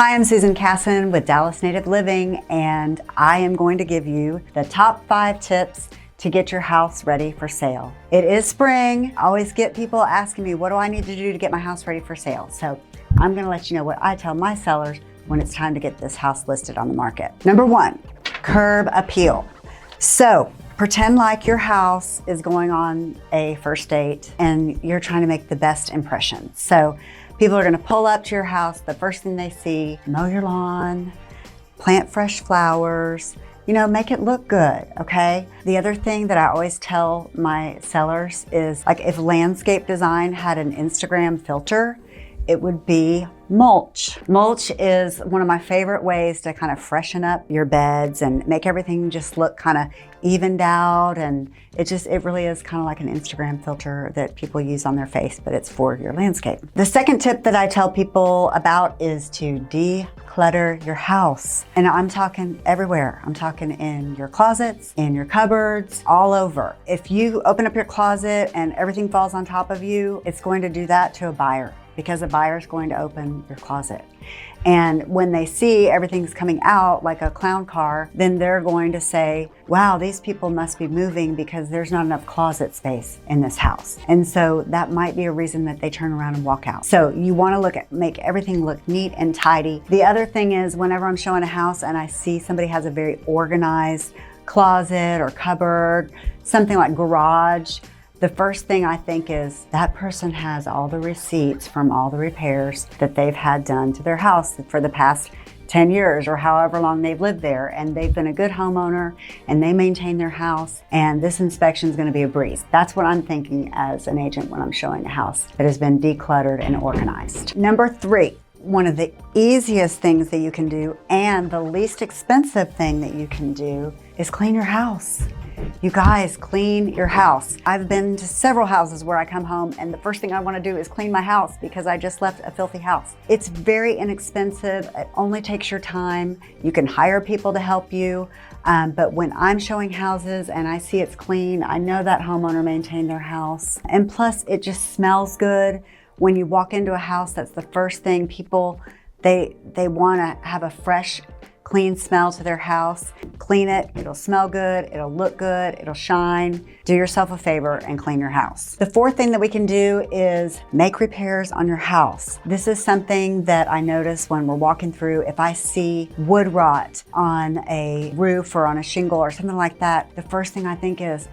Hi, I'm Susan Kassen with Dallas Native Living, and I am going to give you the top 5 tips to get your house ready for sale. It is spring. I always get people asking me, what do I need to do to get my house ready for sale? So I'm gonna let you know what I tell my sellers when it's time to get this house listed on the market. Number 1, curb appeal. So pretend like your house is going on a first date and you're trying to make the best impression. So people are gonna pull up to your house, the first thing they see, mow your lawn, plant fresh flowers, make it look good, okay? The other thing that I always tell my sellers is, like, if landscape design had an Instagram filter, it would be mulch. Mulch is one of my favorite ways to kind of freshen up your beds and make everything just look kind of evened out, and it really is kind of like an Instagram filter that people use on their face, but it's for your landscape. The second tip that I tell people about is to declutter your house. And I'm talking everywhere. I'm talking in your closets, in your cupboards, all over. If you open up your closet and everything falls on top of you, it's going to do that to a buyer, because a buyer is going to open your closet. And when they see everything's coming out like a clown car, then they're going to say, wow, these people must be moving because there's not enough closet space in this house. And so that might be a reason that they turn around and walk out. So you want to make everything look neat and tidy. The other thing is, whenever I'm showing a house and I see somebody has a very organized closet or cupboard, something like garage, the first thing I think is that person has all the receipts from all the repairs that they've had done to their house for the past 10 years or however long they've lived there, and they've been a good homeowner and they maintain their house, and this inspection is going to be a breeze. That's what I'm thinking as an agent when I'm showing a house that has been decluttered and organized. Number 3, one of the easiest things that you can do and the least expensive thing that you can do is clean your house. You guys, clean your house. I've been to several houses where I come home and the first thing I want to do is clean my house because I just left a filthy house. It's very inexpensive. It only takes your time. You can hire people to help you. But when I'm showing houses and I see it's clean, I know that homeowner maintained their house. And plus, it just smells good. When you walk into a house, that's the first thing people, they want to have a fresh, clean smell to their house. Clean it, it'll smell good, it'll look good, it'll shine. Do yourself a favor and clean your house. The 4th thing that we can do is make repairs on your house. This is something that I notice when we're walking through. If I see wood rot on a roof or on a shingle or something like that, the first thing I think is,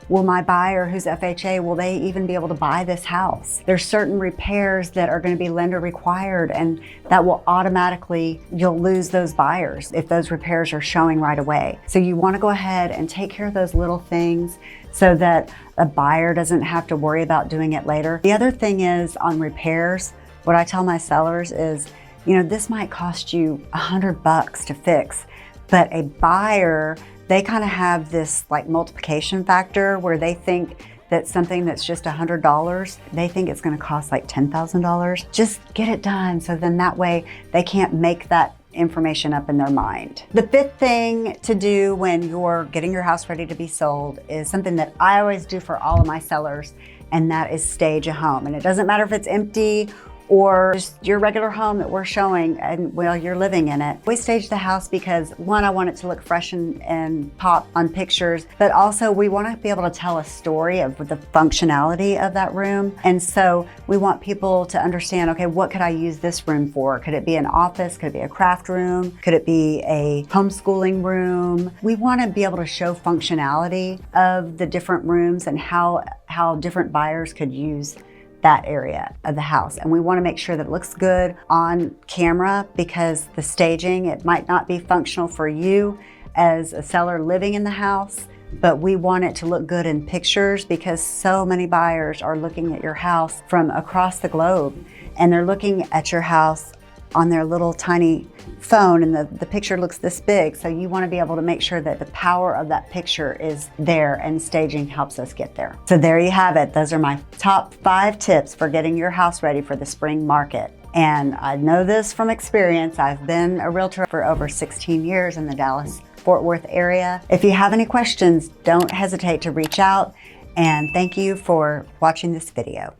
will my buyer who's FHA, will they even be able to buy this house? There's certain repairs that are going to be lender required, and that will automatically, you'll lose those buyers if those repairs are showing right away. So you want to go ahead and take care of those little things so that a buyer doesn't have to worry about doing it later. The other thing is, on repairs, what I tell my sellers is, this might cost you $100 to fix, but a buyer, they kind of have this like multiplication factor where they think that something that's just $100, they think it's going to cost like $10,000. Just get it done, so then that way they can't make that information up in their mind. The 5th thing to do when you're getting your house ready to be sold is something that I always do for all of my sellers, and that is stage a home. And it doesn't matter if it's empty or just your regular home that we're showing and you're living in it. We stage the house because, 1, I want it to look fresh and pop on pictures, but also we want to be able to tell a story of the functionality of that room. And so we want people to understand, okay, what could I use this room for? Could it be an office? Could it be a craft room? Could it be a homeschooling room? We want to be able to show functionality of the different rooms and how different buyers could use that area of the house. And we want to make sure that it looks good on camera, because the staging, it might not be functional for you as a seller living in the house, but we want it to look good in pictures, because so many buyers are looking at your house from across the globe, and they're looking at your house on their little tiny phone, and the picture looks this big. So you want to be able to make sure that the power of that picture is there, and staging helps us get there. So there you have it. Those are my top 5 tips for getting your house ready for the spring market. And I know this from experience. I've been a realtor for over 16 years in the Dallas-Fort Worth area. If you have any questions, don't hesitate to reach out, and thank you for watching this video.